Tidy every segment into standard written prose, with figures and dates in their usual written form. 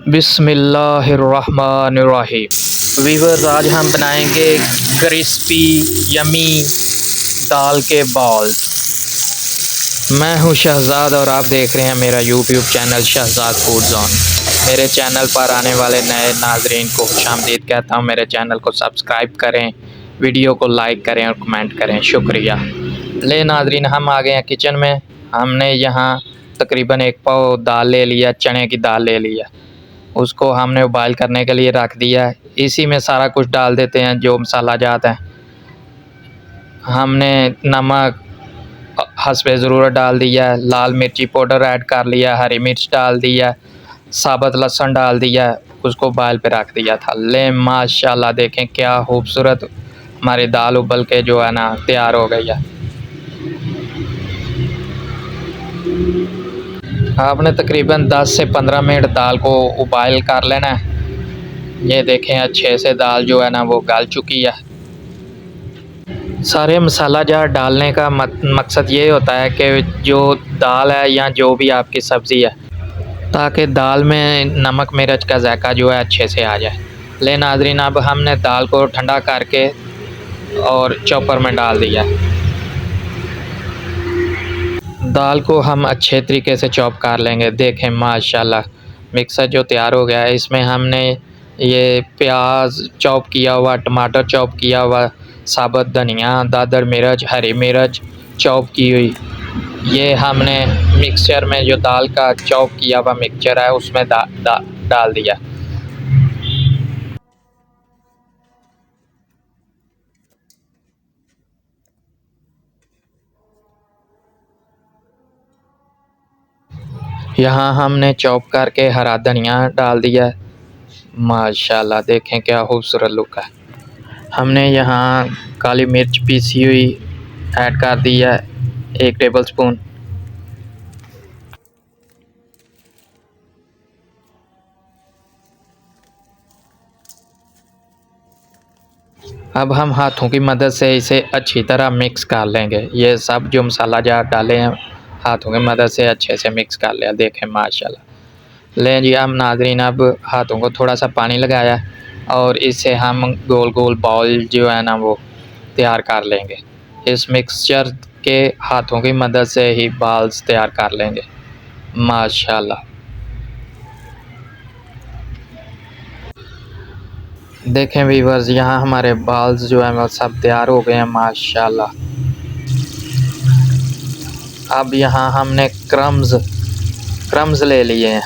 बिस्मिल्लाहिर्रहमानिर्रहीम। वीवर्स, आज हम बनाएंगे क्रिस्पी यमी दाल के बॉल। मैं हूं शहजाद और आप देख रहे हैं मेरा YouTube channel Shahzad food zone. मेरे चैनल पर आने वाले नए नाजरीन को खुशामदीद कहता हूं। मेरे चैनल को सब्सक्राइब करें, वीडियो को लाइक करें और कमेंट करें, शुक्रिया। ले नाजरीन, हम आ गए हैं किचन में। हमने यहाँ तकरीबन 1 पाव दाल ले लिया, चने की दाल ले लिया। उसको हमने उबाइल करने के लिए रख दिया है। इसी में सारा कुछ डाल देते हैं जो मसाला जात है। हमने नमक हस्बे ज़रूरत डाल दिया है, लाल मिर्ची पाउडर ऐड कर लिया, हरी मिर्च डाल दिया, साबुत लहसुन डाल दिया, उसको उबाइल पे रख दिया था। ले माशाल्लाह, देखें क्या खूबसूरत हमारी दाल उबल के जो है ना तैयार हो गई है। आपने तकरीबन 10 से 15 मिनट दाल को उबाइल कर लेना है। ये देखें अच्छे से दाल जो है ना वो गल चुकी है। सारे मसाला जार डालने का मकसद ये होता है कि जो दाल है या जो भी आपकी सब्ज़ी है, ताकि दाल में नमक मिर्च का जायका जो है अच्छे से आ जाए। ले नाजरीन, अब हमने दाल को ठंडा करके और चॉपर में डाल दिया। दाल को हम अच्छे तरीके से चॉप कर लेंगे। देखें माशाल्लाह मिक्सर जो तैयार हो गया है। इसमें हमने ये प्याज चॉप किया हुआ, टमाटर चॉप किया हुआ, साबुत धनिया, दादर मिर्च, हरी मिर्च चॉप की हुई, ये हमने मिक्सचर में जो दाल का चॉप किया हुआ मिक्सचर है उसमें डाल दिया। यहाँ हमने चॉप करके हरा धनिया डाल दिया। माशाल्लाह, देखें क्या खूबसूरत लुक है। हमने यहाँ काली मिर्च पीसी हुई ऐड कर दी है, 1 टेबल स्पून। अब हम हाथों की मदद से इसे अच्छी तरह मिक्स कर लेंगे। ये सब जो मसाला जार डाले हैं हाथों की मदद से अच्छे से मिक्स कर लिया। देखें माशाल्लाह। लें जी, हम नाजरीन अब हाथों को थोड़ा सा पानी लगाया और इससे हम गोल गोल बॉल जो है ना वो तैयार कर लेंगे। इस मिक्सचर के हाथों की मदद से ही बॉल्स तैयार कर लेंगे। माशाल्लाह, देखें व्यूअर्स, यहाँ हमारे बॉल्स जो है वो सब तैयार हो गए हैं माशाल्लाह। अब यहाँ हमने क्रम्स ले लिए हैं।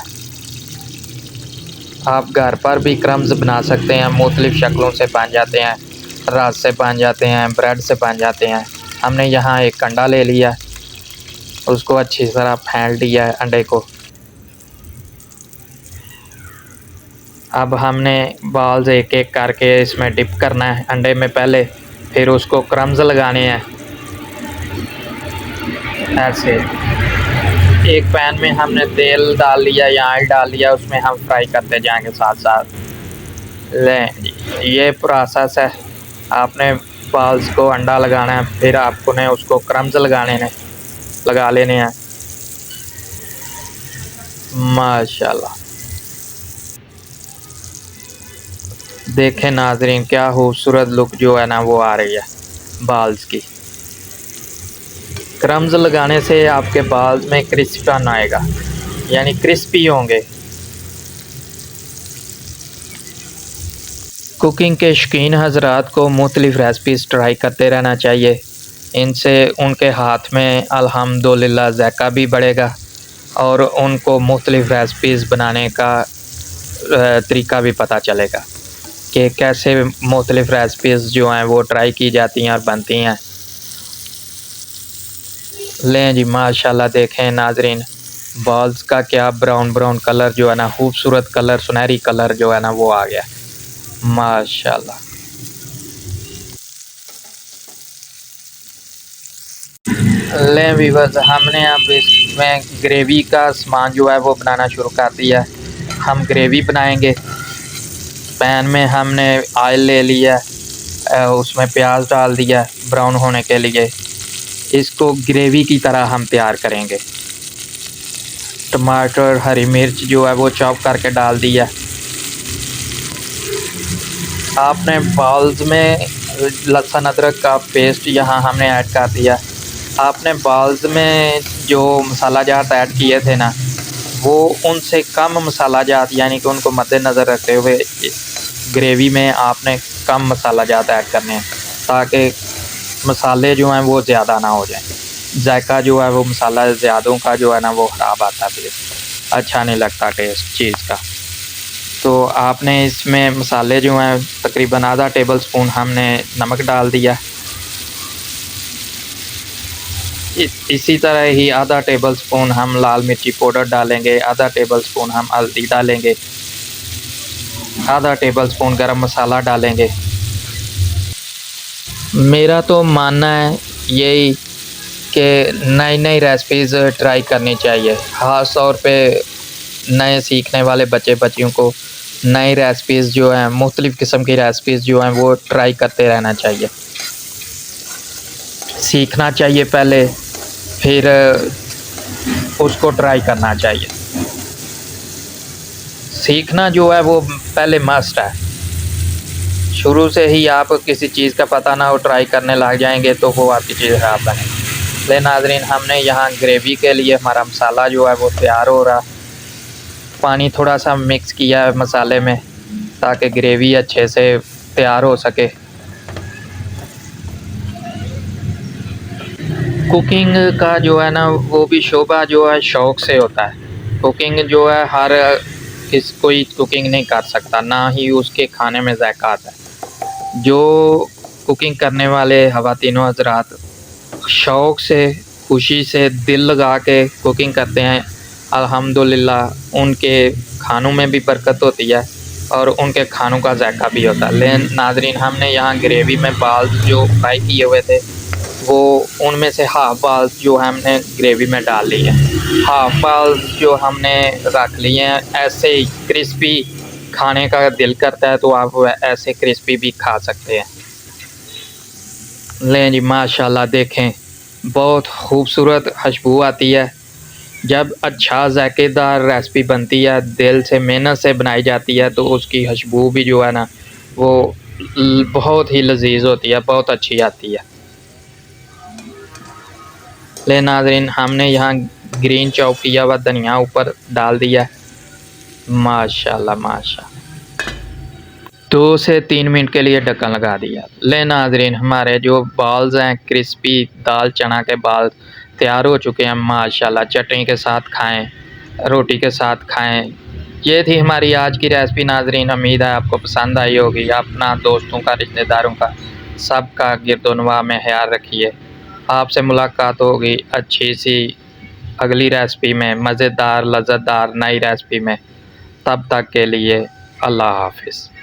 आप घर पर भी क्रम्स बना सकते हैं, मुख्तलिफ़ शक्लों से बन जाते हैं, रस से बन जाते हैं, ब्रेड से बन जाते हैं। हमने यहाँ एक अंडा ले लिया, उसको अच्छी तरह फेंट लिया है अंडे को। अब हमने बॉल्स एक एक करके इसमें डिप करना है अंडे में पहले, फिर उसको क्रम्स लगाने हैं ऐसे। एक पैन में हमने तेल डाल लिया या ऑयल डाल लिया, उसमें हम फ्राई करते जाएंगे साथ साथ। लें, ये प्रोसेस है। आपने बॉल्स को अंडा लगाना है, फिर आपको ने उसको क्रम्स लगा लेने हैं। माशाल्लाह, देखें नाजरीन क्या खूबसूरत लुक जो है ना वो आ रही है बाल्स की। क्रम्स लगाने से आपके बाल्स में क्रिस्पन आएगा, यानी क्रिस्पी होंगे। कुकिंग के शौकीन हजरात को मुख्तलिफ़ रेसिपीज़ ट्राई करते रहना चाहिए। इनसे उनके हाथ में अल्हम्दुलिल्लाह ज़ायका भी बढ़ेगा और उनको मुख्तलिफ़ रेसिपीज़ बनाने का तरीका भी पता चलेगा कि कैसे मुख्तलिफ़ रेसिपीज़ जो हैं वो ट्राई की जाती हैं और बनती हैं। लें जी माशाल्लाह, देखें नाजरीन बॉल्स का क्या ब्राउन कलर जो है ना, खूबसूरत कलर, सुनहरी कलर जो है ना वो आ गया माशाल्लाह। लें व्यूअर्स, हमने अब इसमें ग्रेवी का सामान जो है वो बनाना शुरू कर दिया। हम ग्रेवी बनाएंगे। पैन में हमने ऑयल ले लिया, उसमें प्याज डाल दिया ब्राउन होने के लिए। इसको ग्रेवी की तरह हम तैयार करेंगे। टमाटर, हरी मिर्च जो है वो चॉप करके डाल दिया। आपने बाउल्स में लहसुन अदरक का पेस्ट यहाँ हमने ऐड कर दिया। आपने बाउल्स में जो मसाला जात ऐड किए थे ना, वो उनसे कम मसाला जात यानी कि उनको मद्देनज़र रखते हुए ग्रेवी में आपने कम मसाला जात ऐड करने हैं, ताकि मसाले जो हैं वो ज़्यादा ना हो जाएं। जायका जो है वो मसाला ज़्यादा का जो है ना वो ख़राब आता है, फिर अच्छा नहीं लगता टेस्ट चीज़ का। तो आपने इसमें मसाले जो हैं तकरीबन आधा टेबल स्पून हमने नमक डाल दिया। इसी तरह ही आधा टेबल स्पून हम लाल मिर्ची पाउडर डालेंगे, आधा टेबल स्पून हम हल्दी डालेंगे, आधा टेबल स्पून गरम मसाला डालेंगे। मेरा तो मानना है यही कि नई नई रेसिपीज़ ट्राई करनी चाहिए, ख़ास तौर पे नए सीखने वाले बच्चे बच्चियों को नई रेसिपीज़ जो हैं, मुख्तलिफ़ किस्म की रेसिपीज़ जो हैं वो ट्राई करते रहना चाहिए। सीखना चाहिए पहले, फिर उसको ट्राई करना चाहिए। सीखना जो है वो पहले मस्ट है। शुरू से ही आप किसी चीज़ का पता ना हो ट्राई करने लग जाएंगे तो वो आपकी चीज़ ख़राब बनेगी। ले नाज़रीन, हमने यहाँ ग्रेवी के लिए हमारा मसाला जो है वो तैयार हो रहा। पानी थोड़ा सा मिक्स किया है मसाले में ताकि ग्रेवी अच्छे से तैयार हो सके। कुकिंग का जो है ना वो भी शोबा जो है शौक़ से होता है। कुकिंग जो है हर कोई कुकिंग नहीं कर सकता, ना ही उसके खाने में ज़ायका आता है। जो कुकिंग करने वाले ख़वातीनो हज़रात शौक़ से, खुशी से, दिल लगा के कुकिंग करते हैं, अल्हम्दुलिल्लाह उनके खानों में भी बरकत होती है और उनके खानों का ज़ायका भी होता है। लेकिन नाज़रीन, हमने यहाँ ग्रेवी में बाल्स जो फ्राई किए हुए थे वो उनमें से हाफ़ बाल्स जो हमने ग्रेवी में डाल ली है। हाफ़ बाल्स जो हमने रख लिए हैं, ऐसे ही क्रिस्पी खाने का दिल करता है तो आप ऐसे क्रिस्पी भी खा सकते हैं। लें जी, माशाल्लाह देखें, बहुत खूबसूरत खुशबू आती है। जब अच्छा ज़ायकेदार रेसिपी बनती है, दिल से मेहनत से बनाई जाती है, तो उसकी खुशबू भी जो है ना वो बहुत ही लज़ीज़ होती है, बहुत अच्छी आती है। ले नाज़रीन, हमने यहाँ ग्रीन चॉप किया हुआ धनिया ऊपर डाल दिया। माशाल्लाह माशाल्लाह। 2 से 3 मिनट के लिए ढक्कन लगा दिया। ले नाज़रीन, हमारे जो बाल्स हैं क्रिस्पी दाल चना के बाल तैयार हो चुके हैं माशाल्लाह। चटनी के साथ खाएं, रोटी के साथ खाएं। ये थी हमारी आज की रेसिपी नाज़रीन। उम्मीद है आपको पसंद आई होगी। अपना, दोस्तों का, रिश्तेदारों का, सबका गिरदोनवा में ख्याल रखिए। आपसे मुलाकात होगी अच्छी सी अगली रेसिपी में, मज़ेदार लज़्ज़तदार नई रेसिपी में। तब तक के लिए अल्लाह हाफ़िज़।